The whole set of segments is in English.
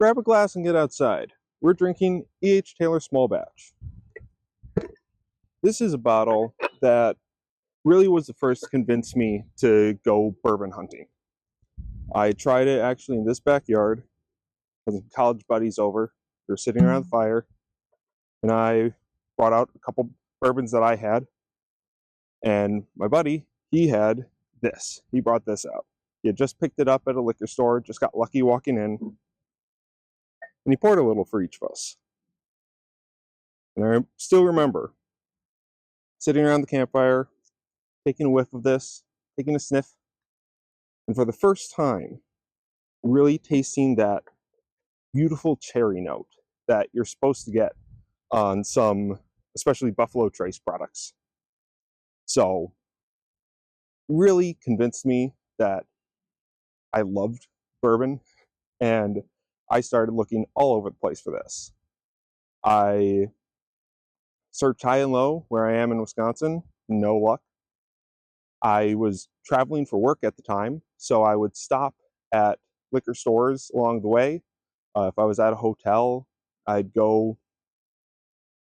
Grab a glass and get outside. We're drinking E.H. Taylor Small Batch. This is a bottle that really was the first to convince me to go bourbon hunting. I tried it actually in this backyard. Had some college buddies over. We were sitting around the fire, and I brought out a couple bourbons that I had. And my buddy, he had this. He brought this out. He had just picked it up at a liquor store, just got lucky walking in, and he poured a little for each of us. And I still remember sitting around the campfire, taking a whiff of this, taking a sniff, and for the first time, really tasting that beautiful cherry note that you're supposed to get on some, especially Buffalo Trace products. So, really convinced me that I loved bourbon, and I started looking all over the place for this. I searched high and low where I am in Wisconsin, no luck. I was traveling for work at the time, so I would stop at liquor stores along the way. If I was at a hotel, I'd go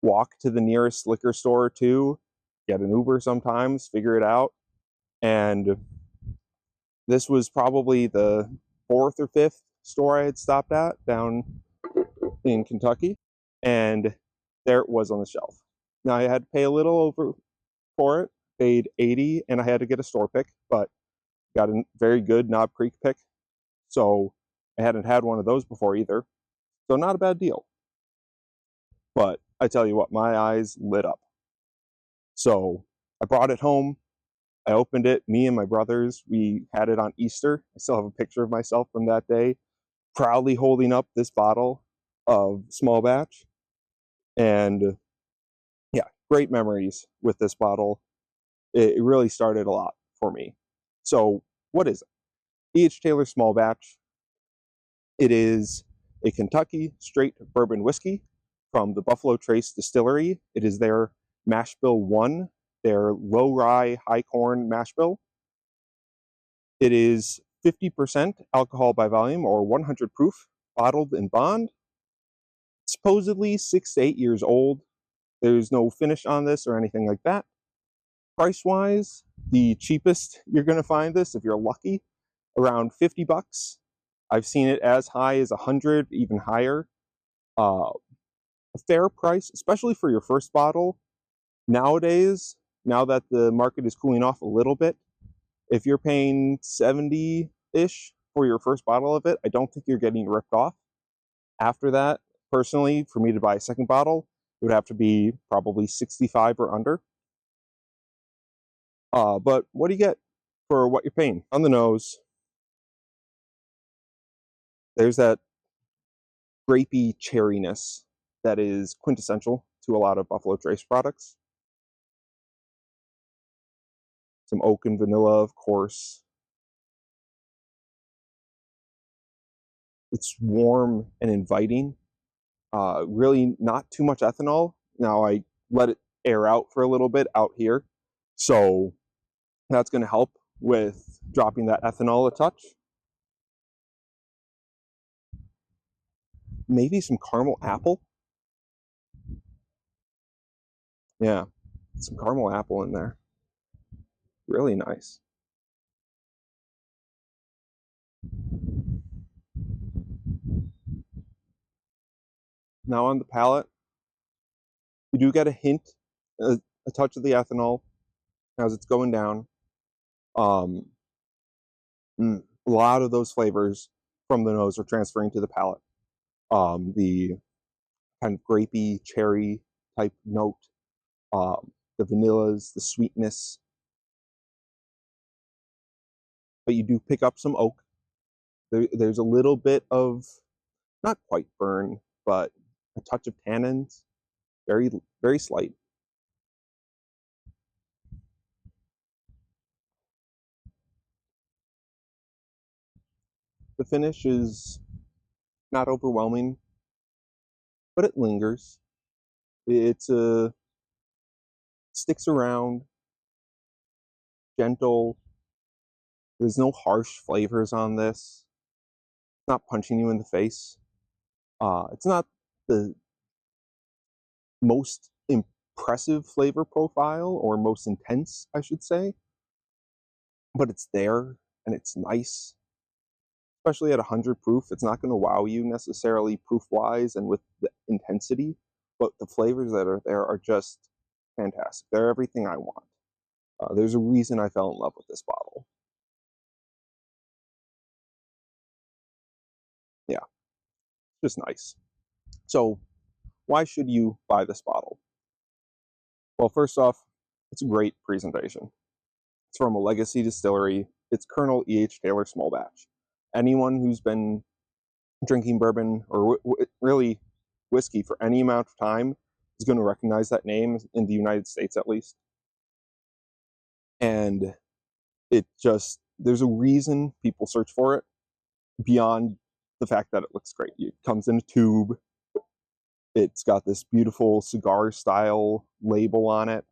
walk to the nearest liquor store or two, get an Uber sometimes, figure it out. And this was probably the fourth or fifth store I had stopped at down in Kentucky, and there it was on the shelf. Now I had to pay a little over for it, paid $80, and I had to get a store pick, but got a very good Knob Creek pick, so I hadn't had one of those before either, so not a bad deal. But I tell you what, my eyes lit up. So I brought it home. I opened it. Me and my brothers, we had it on Easter. I still have a picture of myself from that day, proudly holding up this bottle of small batch. And yeah, great memories with this bottle. It really started a lot for me. So what is it? E.H. Taylor Small Batch. It is a Kentucky straight bourbon whiskey from the Buffalo Trace Distillery. It is their mash bill 1, their low rye, high corn mash bill. It is 50% alcohol by volume or 100 proof, bottled in bond. Supposedly 6 to 8 years old. There's no finish on this or anything like that. Price wise, the cheapest you're going to find this, if you're lucky, around $50. I've seen it as high as 100, even higher. A fair price, especially for your first bottle. Nowadays, now that the market is cooling off a little bit, if you're paying 70-ish for your first bottle of it, I don't think you're getting ripped off. After that, personally, for me to buy a second bottle, it would have to be probably 65 or under. But what do you get for what you're paying? On the nose, there's that grapey cherryness that is quintessential to a lot of Buffalo Trace products. Some oak and vanilla, of course. It's warm and inviting. Really not too much ethanol. Now I let it air out for a little bit out here, so that's going to help with dropping that ethanol a touch. Maybe some caramel apple. Yeah, some caramel apple in there. Really nice. Now on the palate, you do get a hint, a touch of the ethanol as it's going down. A lot of those flavors from the nose are transferring to the palate. The kind of grapey, cherry type note, the vanillas, the sweetness. But you do pick up some oak. There's a little bit of, not quite burn, but a touch of tannins, very, very slight. The finish is not overwhelming, but it lingers. It's sticks around, gentle. There's no harsh flavors on this. It's not punching you in the face. It's not the most impressive flavor profile, or most intense, I should say, but it's there and it's nice, especially at 100 proof. It's not going to wow you necessarily proof wise and with the intensity, but the flavors that are there are just fantastic. They're everything I want. There's a reason I fell in love with this bottle. Yeah, just nice. So, why should you buy this bottle? Well, first off, it's a great presentation. It's from a legacy distillery. It's Colonel E.H. Taylor Small Batch. Anyone who's been drinking bourbon or really whiskey for any amount of time is going to recognize that name in the United States, at least. And it just, there's a reason people search for it beyond the fact that it looks great. It comes in a tube. It's got this beautiful cigar style label on it.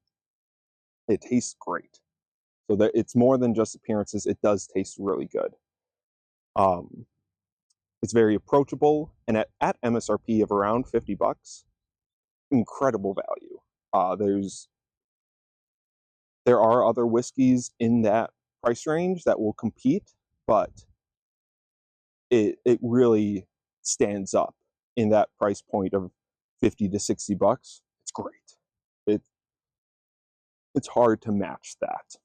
It tastes great. So that it's more than just appearances. It does taste really good. It's very approachable, and at MSRP of around $50, incredible value. There are other whiskeys in that price range that will compete, but it really stands up in that price point of $50 to $60. It's great. It it's hard to match that.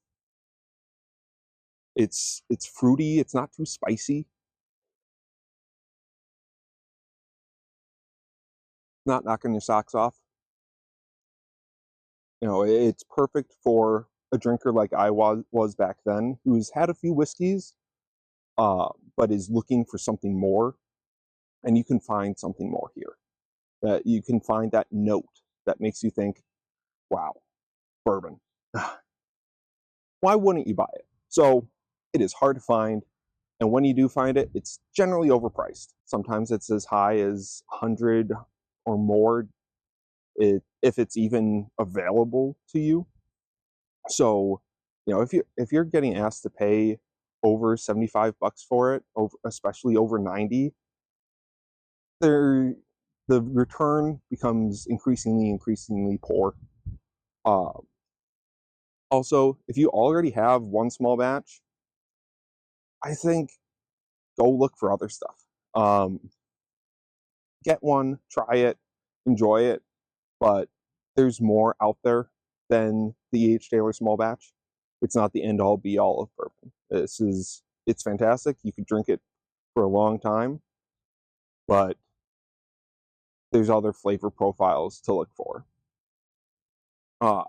It's fruity. It's not too spicy. Not knocking your socks off. You know, it's perfect for a drinker like I was back then, who's had a few whiskeys, but is looking for something more. And you can find something more here. That you can find that note that makes you think, "Wow, bourbon." Why wouldn't you buy it? So it is hard to find, and when you do find it, it's generally overpriced. Sometimes it's as high as 100 or more, if it's even available to you. So, you know, if you're getting asked to pay over $75 for it, especially over 90, there the return becomes increasingly poor. Uh, Also, if you already have one small batch, I think go look for other stuff. Get one, try it, enjoy it, but there's more out there than the E.H. Taylor small batch. It's not the end all be all of bourbon. It's fantastic. You could drink it for a long time, but there's other flavor profiles to look for. Uh,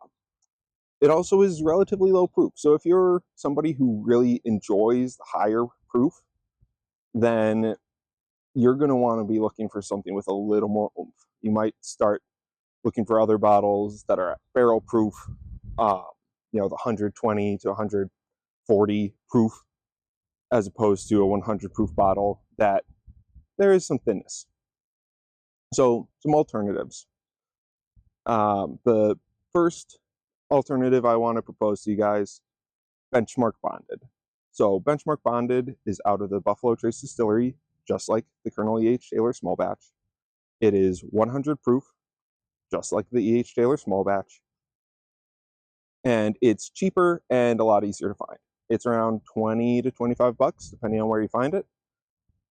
it also is relatively low proof. So if you're somebody who really enjoys the higher proof, then you're going to want to be looking for something with a little more oomph. You might start looking for other bottles that are barrel proof, uh, the 120 to 140 proof, as opposed to a 100 proof bottle that there is some thinness. So, some alternatives. The first alternative I want to propose to you guys, Benchmark Bonded. So, Benchmark Bonded is out of the Buffalo Trace Distillery, just like the Colonel E.H. Taylor Small Batch. It is 100 proof, just like the E.H. Taylor Small Batch. And it's cheaper and a lot easier to find. It's around 20 to $25, depending on where you find it.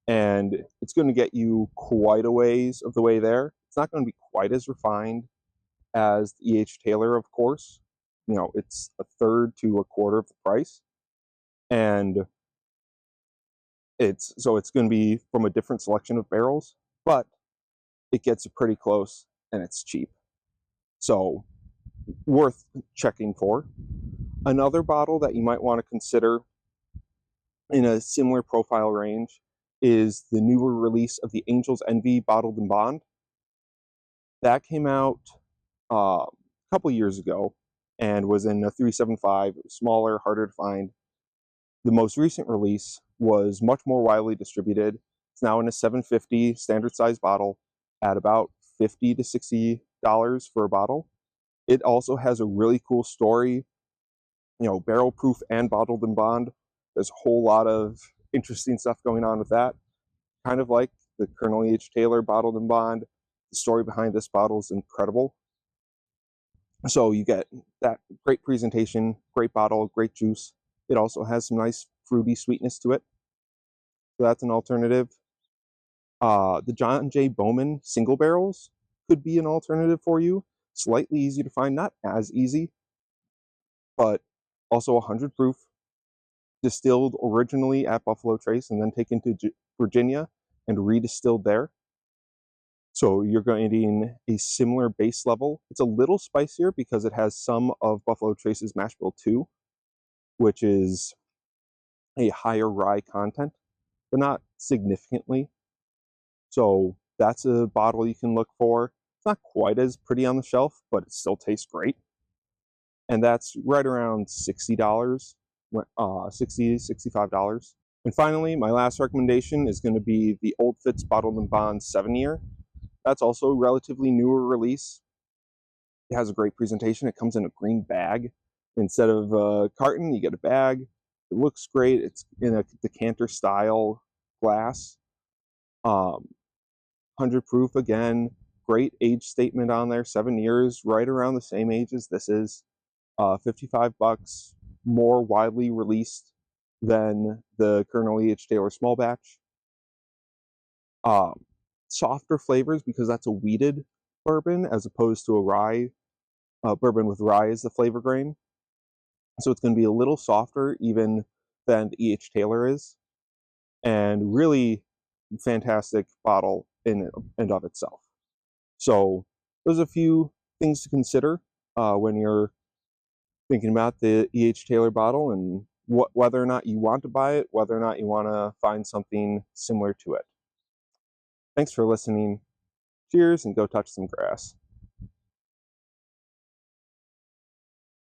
And it's going to get you quite a ways of the way there. It's not going to be quite as refined as the E.H. Taylor, of course. You know, it's a third to a quarter of the price. And it's going to be from a different selection of barrels, but it gets you pretty close and it's cheap. So, worth checking for. Another bottle that you might want to consider in a similar profile range is the newer release of the Angel's Envy Bottled in Bond. That came out a couple years ago and was in a 375. It was smaller, harder to find. The most recent release was much more widely distributed. It's now in a 750 standard size bottle at about $50 to $60 for a bottle. It also has a really cool story, barrel proof and bottled in bond. There's a whole lot of interesting stuff going on with that. Kind of like the Colonel E.H. Taylor bottled in bond. The story behind this bottle is incredible. So you get that great presentation, great bottle, great juice. It also has some nice fruity sweetness to it. So that's an alternative. The John J. Bowman single barrels could be an alternative for you. Slightly easy to find, not as easy, but also 100 proof, distilled originally at Buffalo Trace and then taken to Virginia and redistilled there. So you're getting a similar base level. It's a little spicier because it has some of Buffalo Trace's mash bill 2, which is a higher rye content, but not significantly. So that's a bottle you can look for. It's not quite as pretty on the shelf, but it still tastes great. And that's right around $60, $65. And finally, my last recommendation is going to be the Old Fitz Bottled in Bond 7-year. That's also a relatively newer release. It has a great presentation. It comes in a green bag. Instead of a carton, you get a bag. It looks great. It's in a decanter style glass. 100 proof again. Great age statement on there. 7 years, right around the same age as this is. $55, more widely released than the Colonel E.H. Taylor small batch. Softer flavors because that's a wheated bourbon as opposed to a rye bourbon with rye as the flavor grain. So it's going to be a little softer even than the E.H. Taylor is, and really fantastic bottle in and of itself. So there's a few things to consider when you're thinking about the E.H. Taylor bottle and whether or not you want to buy it, whether or not you want to find something similar to it. Thanks for listening. Cheers and go touch some grass.